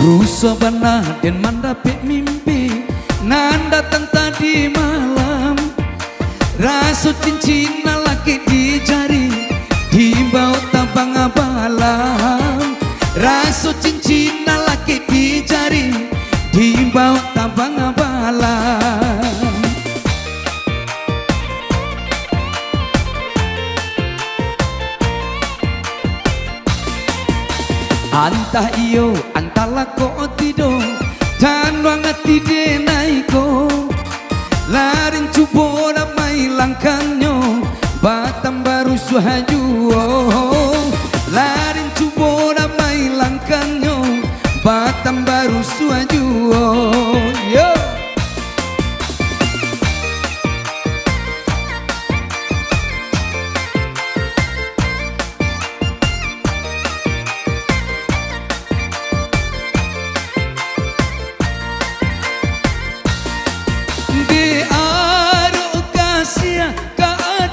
Rusa bana dan mandapik mimpi nan datang tadi malam. Rasu cincin laki di jari di bawah tabang abalam. Rasu cincin laki di jari di bawah tabang abalam. Antah iyo antah lako tido dan wangat tide naiko larin cubo ramai langkanyo batam baru suhajuo larin cubo ramai langkanyo batam baru suhajuo yo.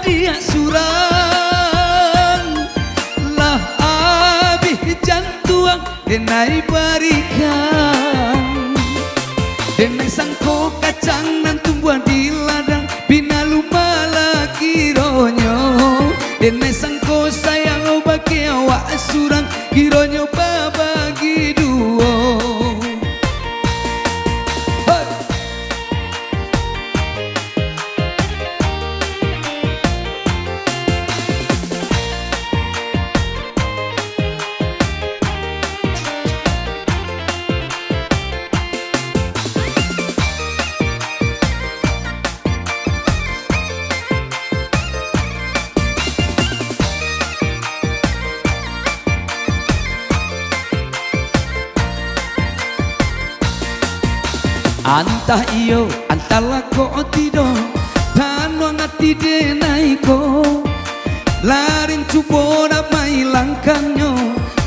Dia surang lah abih jantuang denai barikan denai sangko kacang nan tumbuhan di ladang bina lumba lagi ronyo denai sangko sayang bagi awak surang gironyo babagi duo. Antah iyo antah lako tido dan wangat tide naiko larin cubo ramai langkanyo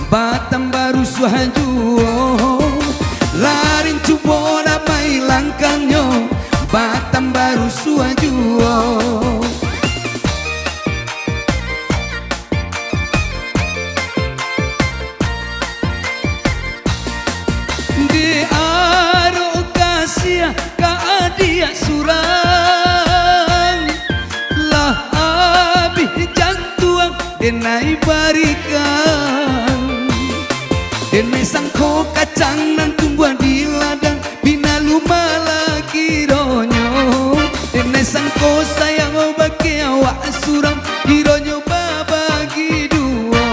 batam baru suhajuo larin cubo ramai langkanyo batam baru suhajuo. Dia surang lah abih jantuang denai barikan denai sangko kacang nan tumbuhan di ladang bina lumba lagi ronyo denai sangko sayang bagi awak surang gironyo babagi duo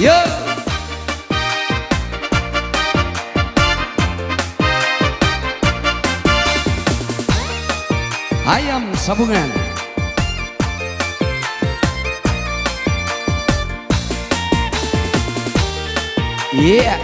yo. Ayam sabungan. Yeah.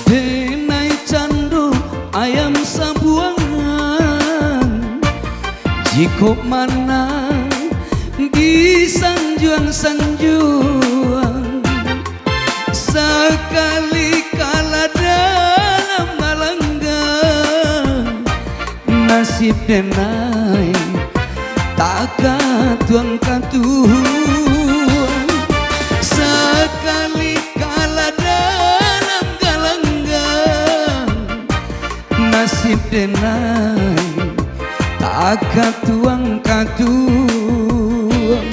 Denai candu ayam sabuangan jiko mana di sanjuang-sanjuang sekali kala dalam malanggang nasib denai tak katuang-katuang sekali kala dalam nasib denai tak katuang-katuang.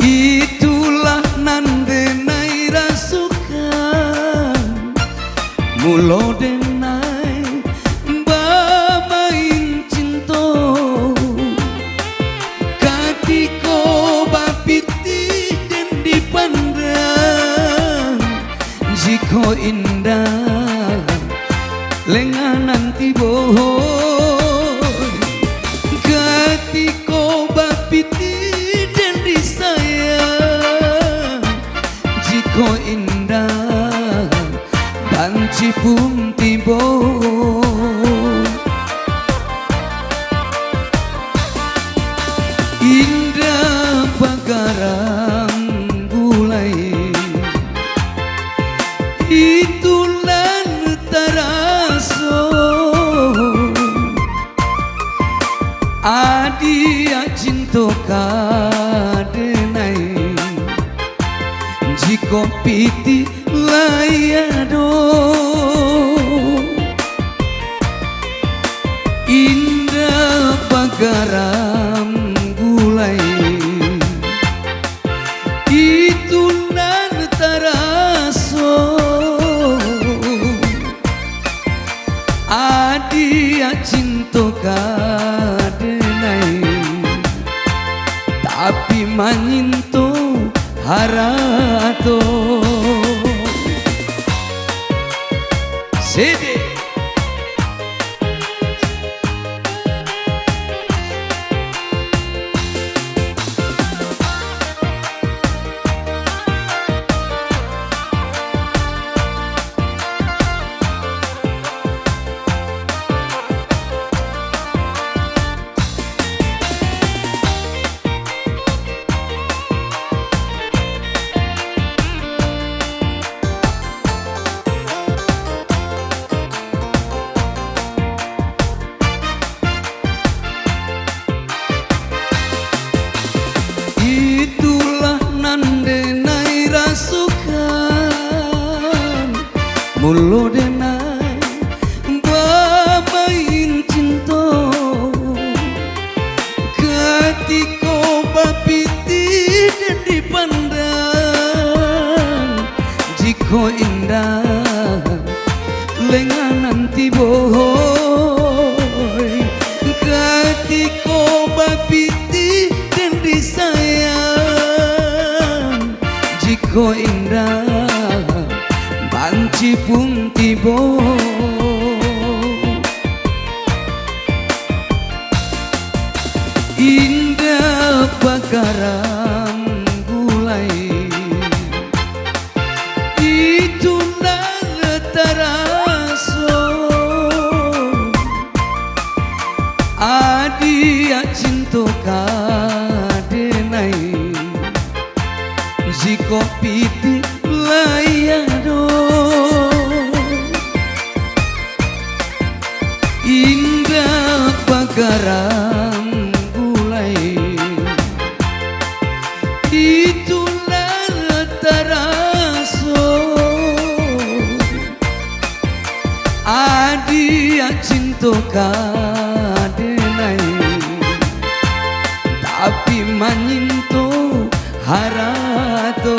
Itulah nan denai rasukan mulo denai bamain cinto katiko bapiti den dipandang jiko indah lengan nanti bohong Adia cinta kadenai jiko piti layado indah pagaram gulai itu nan taraso adia cinta kadenai tapi manyinto harato sede mulo denai babain cinta ketika bapiti dan dipandang jiko indah lenganan tiboy ketika bapiti dan disayang jiko indah banci pun tibo indah bakaran gulai itu nan taraso adia cinta kadenai jiko piti layado indah bakaran gulai itulah taraso adia cinta kadenai tapi manyinto harato